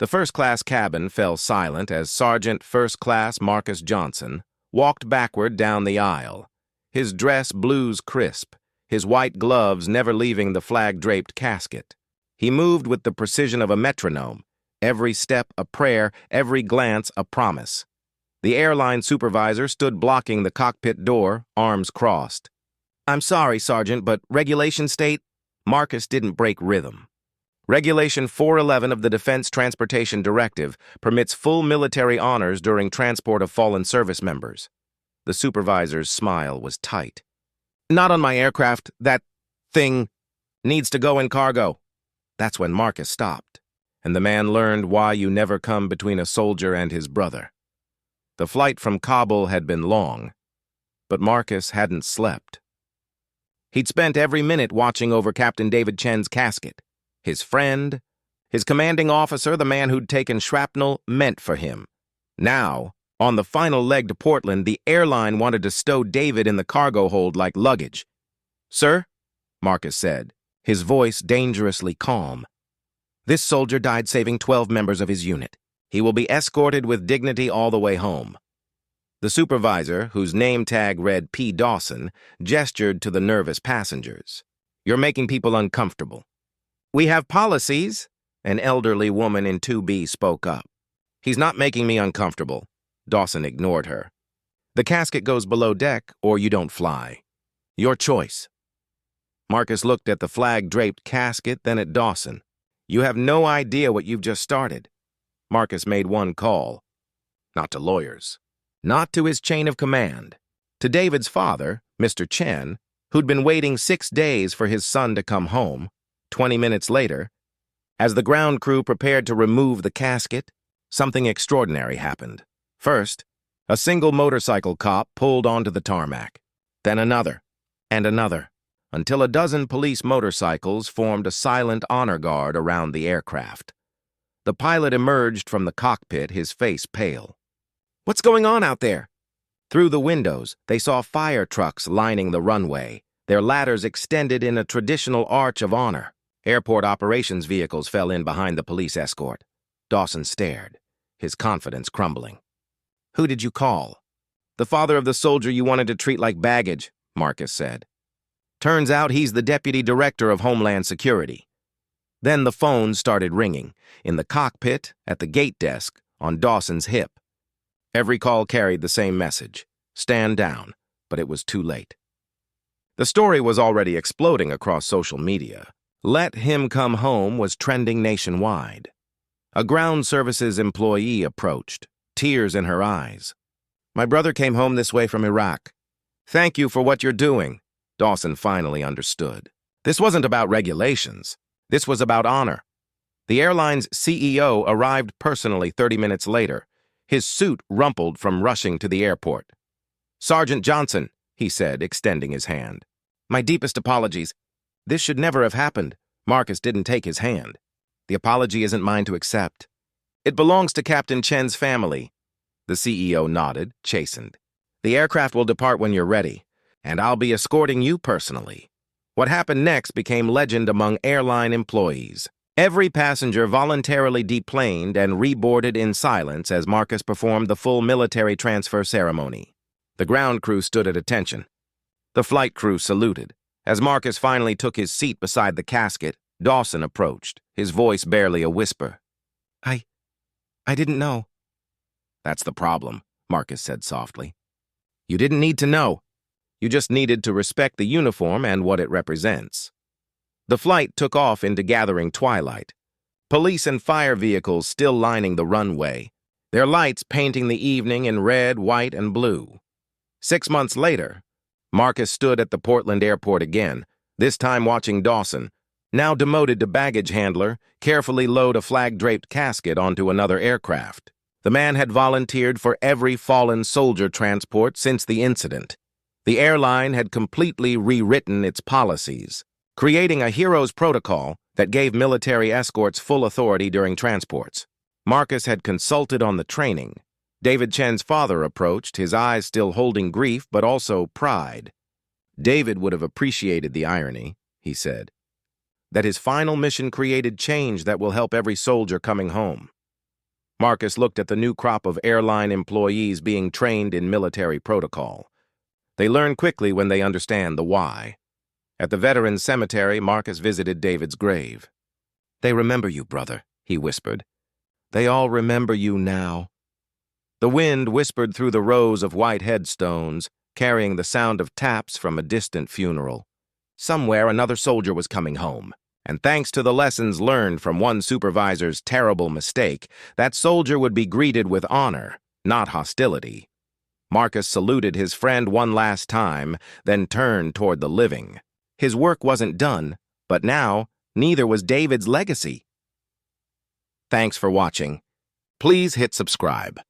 The first-class cabin fell silent as Sergeant First Class Marcus Johnson walked backward down the aisle, his dress blues crisp, his white gloves never leaving the flag-draped casket. He moved with the precision of a metronome, every step a prayer, every glance a promise. The airline supervisor stood blocking the cockpit door, arms crossed. "I'm sorry, Sergeant, but regulations state..." Marcus didn't break rhythm. Regulation 411 of the Defense Transportation Directive permits full military honors during transport of fallen service members. The supervisor's smile was tight. "Not on my aircraft. That thing needs to go in cargo." That's when Marcus stopped, and the man learned why you never come between a soldier and his brother. The flight from Kabul had been long, but Marcus hadn't slept. He'd spent every minute watching over Captain David Chen's casket. His friend, his commanding officer, the man who'd taken shrapnel, meant for him. Now, on the final leg to Portland, the airline wanted to stow David in the cargo hold like luggage. "Sir," Marcus said, his voice dangerously calm, "this soldier died saving 12 members of his unit. He will be escorted with dignity all the way home." The supervisor, whose name tag read P. Dawson, gestured to the nervous passengers. "You're making people uncomfortable." "We have policies," an elderly woman in 2B spoke up. "He's not making me uncomfortable." Dawson ignored her. "The casket goes below deck, or you don't fly. Your choice." Marcus looked at the flag-draped casket, then at Dawson. "You have no idea what you've just started." Marcus made one call. Not to lawyers. Not to his chain of command. To David's father, Mr. Chen, who'd been waiting 6 days for his son to come home. 20 minutes later, as the ground crew prepared to remove the casket, something extraordinary happened. First, a single motorcycle cop pulled onto the tarmac. Then another, and another, until a dozen police motorcycles formed a silent honor guard around the aircraft. The pilot emerged from the cockpit, his face pale. "What's going on out there?" Through the windows, they saw fire trucks lining the runway, their ladders extended in a traditional arch of honor. Airport operations vehicles fell in behind the police escort. Dawson stared, his confidence crumbling. "Who did you call?" "The father of the soldier you wanted to treat like baggage," Marcus said. "Turns out he's the deputy director of Homeland Security." Then the phone started ringing, in the cockpit, at the gate desk, on Dawson's hip. Every call carried the same message: stand down, but it was too late. The story was already exploding across social media. "Let him come home" was trending nationwide. A ground services employee approached, tears in her eyes. "My brother came home this way from Iraq. Thank you for what you're doing." Dawson finally understood. This wasn't about regulations. This was about honor. The airline's CEO arrived personally 30 minutes later, his suit rumpled from rushing to the airport. "Sergeant Johnson," he said, extending his hand. "My deepest apologies. This should never have happened." Marcus didn't take his hand. "The apology isn't mine to accept. It belongs to Captain Chen's family." The CEO nodded, chastened. "The aircraft will depart when you're ready, and I'll be escorting you personally." What happened next became legend among airline employees. Every passenger voluntarily deplaned and reboarded in silence as Marcus performed the full military transfer ceremony. The ground crew stood at attention. The flight crew saluted. As Marcus finally took his seat beside the casket, Dawson approached, his voice barely a whisper. I didn't know." "That's the problem," Marcus said softly. "You didn't need to know. You just needed to respect the uniform and what it represents." The flight took off into gathering twilight. Police and fire vehicles still lining the runway, their lights painting the evening in red, white, and blue. 6 months later, Marcus stood at the Portland airport again, this time watching Dawson, now demoted to baggage handler, carefully load a flag-draped casket onto another aircraft. The man had volunteered for every fallen soldier transport since the incident. The airline had completely rewritten its policies, creating a hero's protocol that gave military escorts full authority during transports. Marcus had consulted on the training. David Chen's father approached, his eyes still holding grief but also pride. David would have appreciated the irony, he said, that his final mission created change that will help every soldier coming home. Marcus looked at the new crop of airline employees being trained in military protocol. They learn quickly when they understand the why. At the veterans' cemetery, Marcus visited David's grave. "They remember you, brother," he whispered. "They all remember you now." The wind whispered through the rows of white headstones, carrying the sound of taps from a distant funeral. Somewhere another soldier was coming home, and thanks to the lessons learned from one supervisor's terrible mistake, that soldier would be greeted with honor, not hostility. Marcus saluted his friend one last time, then turned toward the living. His work wasn't done, but now, neither was David's legacy. Thanks for watching. Please hit subscribe.